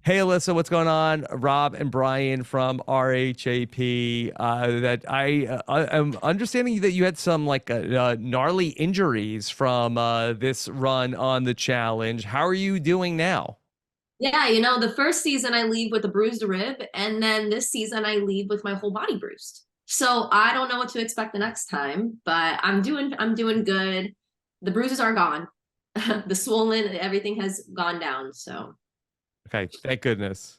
Hey, Alyssa, what's going on? Rob and Brian from RHAP. That I am understanding that you had some gnarly injuries from this run on the challenge. How are you doing now? Yeah, the first season I leave with a bruised rib, and then this season I leave with my whole body bruised. So I don't know what to expect the next time, but I'm doing good. The bruises are gone. The swollen, everything has gone down. So Okay, thank goodness.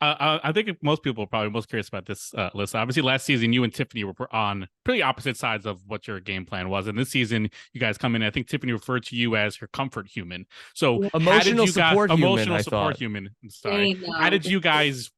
I think most people are probably most curious about this, Alyssa. Obviously, last season you and Tiffany were on pretty opposite sides of what your game plan was, and this season you guys come in. I think Tiffany referred to you as her comfort human. So, yeah, how did Emotional you guys support human, emotional I support thought. human? Sorry, same, how did you guys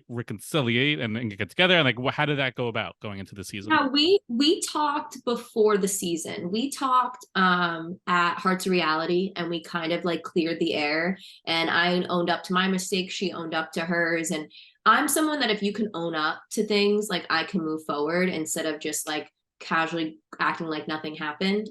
reconciliate and get together? And how did that go about going into the season? yeah, we talked before the season. We talked at Hearts of Reality, and we kind of like cleared the air, and I owned up to my mistakes, she owned up to hers. And I'm someone that if you can own up to things, like I can move forward instead of just like casually acting like nothing happened.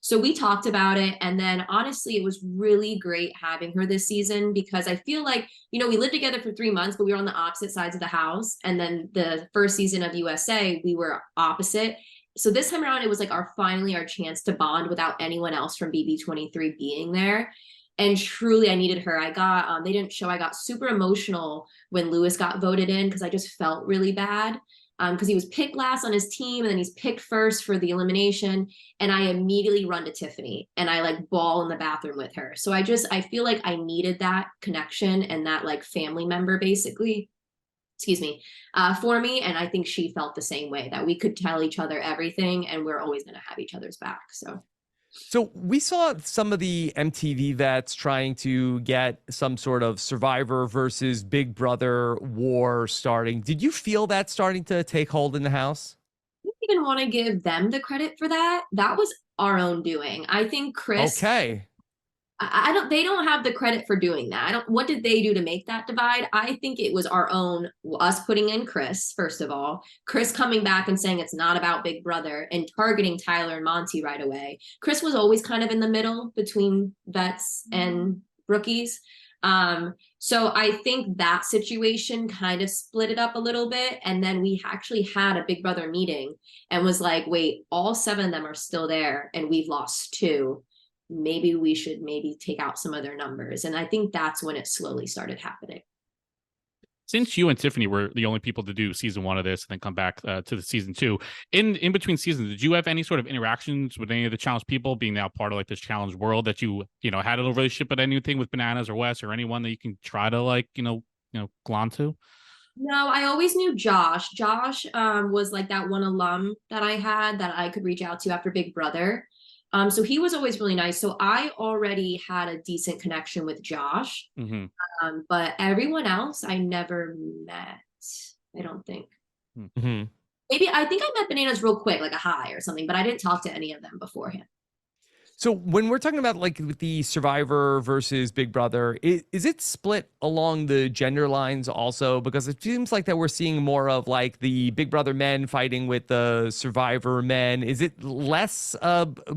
So we talked about it, and then honestly it was really great having her this season because I feel like, we lived together for 3 months, but we were on the opposite sides of the house. And then the first season of USA, we were opposite. So this time around, it was like finally our chance to bond without anyone else from BB23 being there. And truly, I needed her. They didn't show, I got super emotional when Lewis got voted in because I just felt really bad because he was picked last on his team and then he's picked first for the elimination. And I immediately run to Tiffany and I like bawl in the bathroom with her. So I feel like I needed that connection and that like family member basically, excuse me, for me. And I think she felt the same way, that we could tell each other everything and we're always going to have each other's back. So we saw some of the MTV vets trying to get some sort of Survivor versus Big Brother war starting. Did you feel that starting to take hold in the house? I don't even want to give them the credit for that. That was our own doing. I think Chris, Okay. I don't, they don't have the credit for doing that. I don't, what did they do to make that divide? I think it was our own, us putting in Chris, first of all, Chris coming back and saying it's not about Big Brother and targeting Tyler and Monty right away. Chris was always kind of in the middle between vets and rookies. So I think that situation kind of split it up a little bit. And then we actually had a Big Brother meeting and was like, wait, all 7 of them are still there and we've lost 2. Maybe we should take out some of their numbers. And I think that's when it slowly started happening. Since you and Tiffany were the only people to do season 1 of this and then come back to the season 2, in between seasons, did you have any sort of interactions with any of the challenge people, being now part of like this challenge world, that you had a relationship with anything with Bananas or Wes or anyone that you can try to like glom to? No, I always knew Josh. Josh was like that one alum that I had that I could reach out to after Big Brother. So he was always really nice. So I already had a decent connection with Josh. Mm-hmm. But everyone else I never met, I don't think. Mm-hmm. Maybe I think I met Bananas real quick, like a hi or something, but I didn't talk to any of them beforehand. So when we're talking about like with the Survivor versus Big Brother, is it split along the gender lines also? Because it seems like that we're seeing more of like the Big Brother men fighting with the Survivor men. Is it less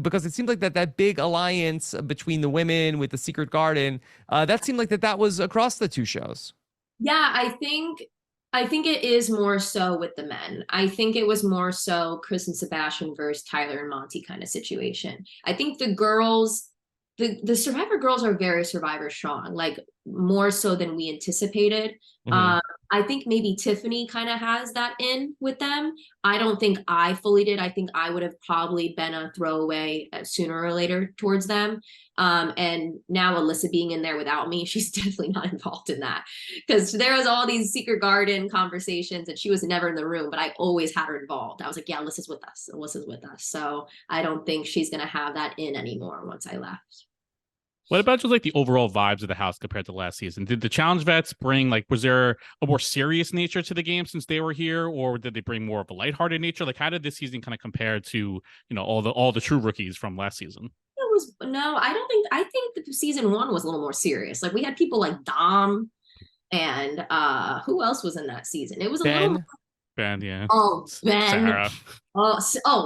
because it seems like that big alliance between the women with the Secret Garden, that seemed like that was across the 2 shows. Yeah, I think it is more so with the men. I think it was more so Chris and Sebastian versus Tyler and Monty kind of situation. I think the girls, the Survivor girls are very Survivor strong, like more so than we anticipated. Mm-hmm. I think maybe Tiffany kind of has that in with them. I don't think I fully did. I think I would have probably been a throwaway sooner or later towards them. And now Alyssa being in there without me, she's definitely not involved in that because there was all these Secret Garden conversations and she was never in the room, but I always had her involved. I was like, yeah, Alyssa's with us. Alyssa's with us. So I don't think she's going to have that in anymore once I left. What about just like the overall vibes of the house compared to last season? Did the challenge vets bring like, was there a more serious nature to the game since they were here, or did they bring more of a lighthearted nature? Like, how did this season kind of compare to all the true rookies from last season? It was no, I think the season 1 was a little more serious. Like we had people like Dom and who else was in that season? It was a little Ben. Ben, yeah. Oh, Ben. Sarah.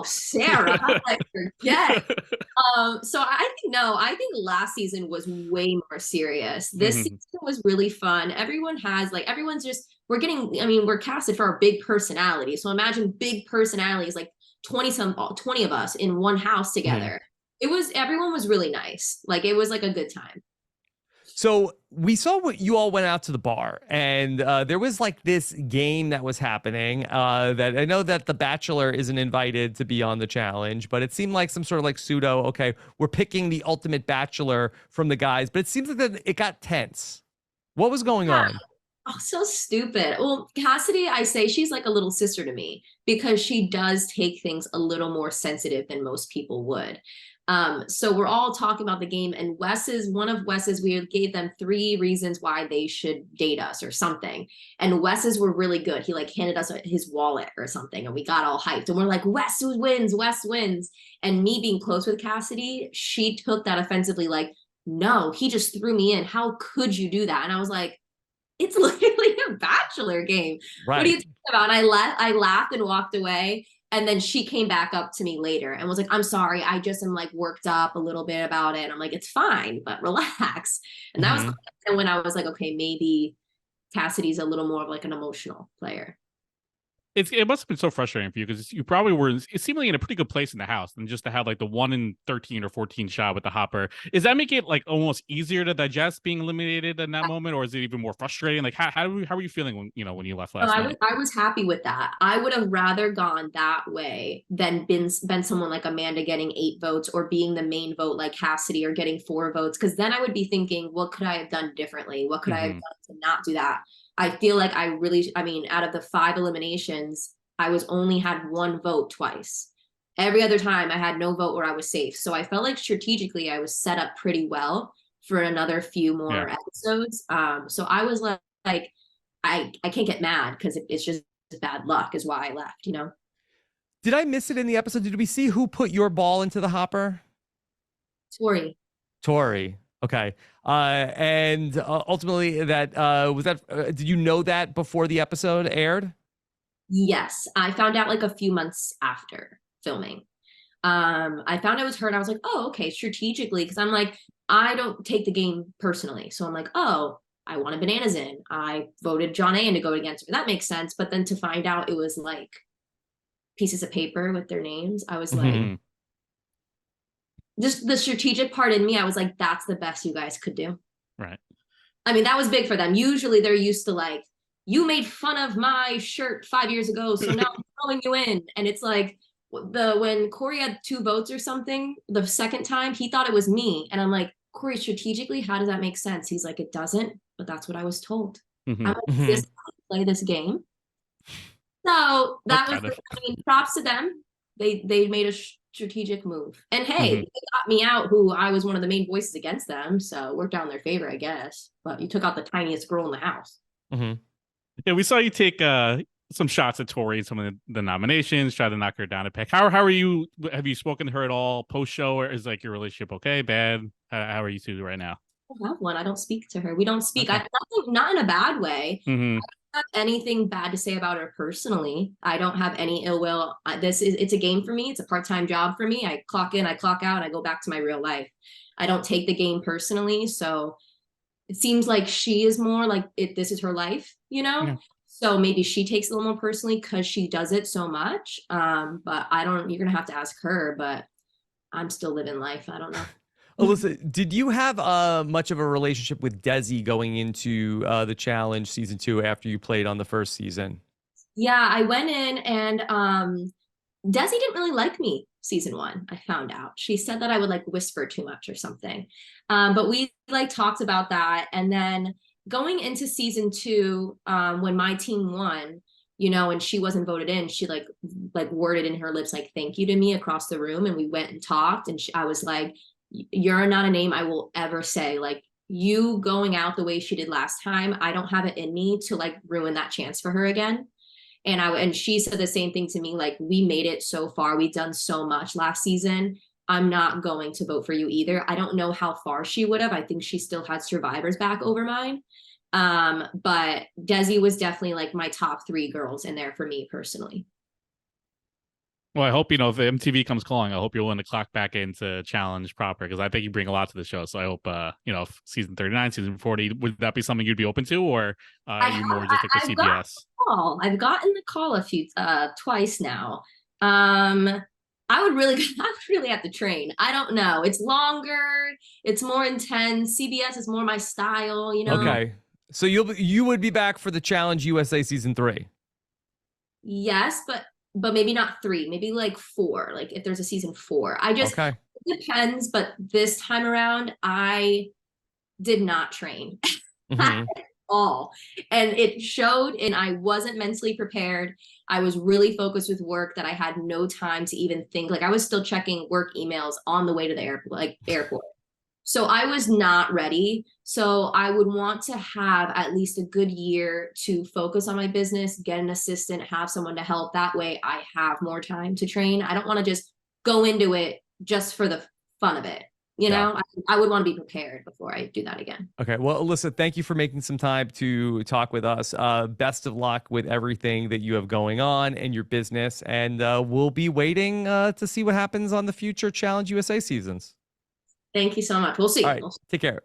Sarah. How did I forget? So I think last season was way more serious. This season was really fun. Everyone's just, we're casted for our big personalities. So imagine big personalities, like 20 of us in one house together. Everyone was really nice. Like, it was like a good time. So we saw what you all went out to the bar, and there was like this game that was happening that I know that The Bachelor isn't invited to be on the challenge, but it seemed like some sort of like pseudo, okay, we're picking the ultimate bachelor from the guys, but it seems like that it got tense. What was going on? Oh, so stupid. Well, Cassidy, I say she's like a little sister to me because she does take things a little more sensitive than most people would. So we're all talking about the game, and one of Wes's, we gave them 3 reasons why they should date us or something. And Wes's were really good. He like handed us his wallet or something, and we got all hyped. And we're like, Wes wins. And me being close with Cassidy, she took that offensively, like, no, he just threw me in. How could you do that? And I was like, it's literally a bachelor game. Right. What are you talking about? And I laughed and walked away. And then she came back up to me later and was like, I'm sorry, I just am like worked up a little bit about it. And I'm like, it's fine, but relax. And that was when I was like, okay, maybe Cassidy's a little more of like an emotional player. It must have been so frustrating for you because you probably were seemingly in a pretty good place in the house, and just to have like the 1 in 13 or 14 shot with the hopper. Does that make it like almost easier to digest being eliminated in that moment, or is it even more frustrating? Like how were you feeling when you left last night? I was happy with that. I would have rather gone that way than been someone like Amanda getting 8 votes or being the main vote like Cassidy or getting 4 votes, because then I would be thinking, what could I have done differently? What could I have done to not do that? I feel like out of the 5 eliminations, I only had 1 vote twice. Every other time I had no vote or I was safe. So I felt like strategically I was set up pretty well for another few more episodes. So I was like I can't get mad because it's just bad luck is why I left, Did I miss it in the episode? Did we see who put your ball into the hopper? Tori. Okay. And ultimately did you know that before the episode aired? Yes. I found out like a few months after filming. I found it was her and I was like, oh, okay, strategically. Because I'm like, I don't take the game personally. So I'm like, oh, I wanted Bananas in. I voted John A in to go against her. That makes sense. But then to find out it was like pieces of paper with their names, I was like, just the strategic part in me, I was like, that's the best you guys could do. Right. I mean, that was big for them. Usually they're used to like, you made fun of my shirt 5 years ago, so now I'm throwing you in. And it's like when Corey had 2 votes or something, the second time he thought it was me. And I'm like, Corey, strategically, how does that make sense? He's like, it doesn't, but that's what I was told. I'm like, this is how to play this game. So that was, props to them. They made a strategic move. And hey, they got me out, who I was one of the main voices against them. So it worked out in their favor, I guess. But you took out the tiniest girl in the house. Yeah, we saw you take some shots at Tori, some of the nominations, try to knock her down a peg. How are you? Have you spoken to her at all post show, or is like your relationship okay, bad? How are you two right now? I don't have one. I don't speak to her. We don't speak. Okay. Not in a bad way. I don't have anything bad to say about her personally. I don't have any ill will. It's a game for me. It's a part-time job for me. I clock in, I clock out, I go back to my real life. I don't take the game personally. So it seems like she is more like this is her life, Yeah. So maybe she takes it a little more personally because she does it so much. But you're gonna have to ask her, but I'm still living life. I don't know. Alyssa, did you have much of a relationship with Desi going into the challenge season 2 after you played on the first season? Yeah, I went in and Desi didn't really like me season 1. I found out. She said that I would like whisper too much or something. But we like talked about that. And then going into season 2, when my team won, and she wasn't voted in, she like worded in her lips like thank you to me across the room. And we went and talked, and I was like, you're not a name I will ever say. Like, you going out the way she did last time, I don't have it in me to like ruin that chance for her again. And she said the same thing to me, like, we made it so far, we've done so much last season, I'm not going to vote for you either. I don't know how far she would have. I think she still had survivors back over mine. But Desi was definitely like my top 3 girls in there for me personally. Well, I hope, if MTV comes calling, I hope you're willing to clock back into challenge proper, because I think you bring a lot to the show. So I hope, if season 39, season 40, would that be something you'd be open to, or are you more just like the CBS? I've gotten the call a few twice now. I would really have to train. I don't know. It's longer. It's more intense. CBS is more my style, Okay. So you would be back for the Challenge USA season 3. Yes, but maybe not 3, maybe like 4, like if there's a season 4. It depends, but this time around I did not train at all, and it showed, and I wasn't mentally prepared. I was really focused with work that I had no time to even think. Like I was still checking work emails on the way to the airport. So I was not ready. So I would want to have at least a good year to focus on my business, get an assistant, have someone to help. That way I have more time to train. I don't want to just go into it just for the fun of it. I would want to be prepared before I do that again. Okay. Well, Alyssa, thank you for making some time to talk with us. Best of luck with everything that you have going on and your business. And we'll be waiting to see what happens on the future Challenge USA seasons. Thank you so much. We'll see. All right. Take care.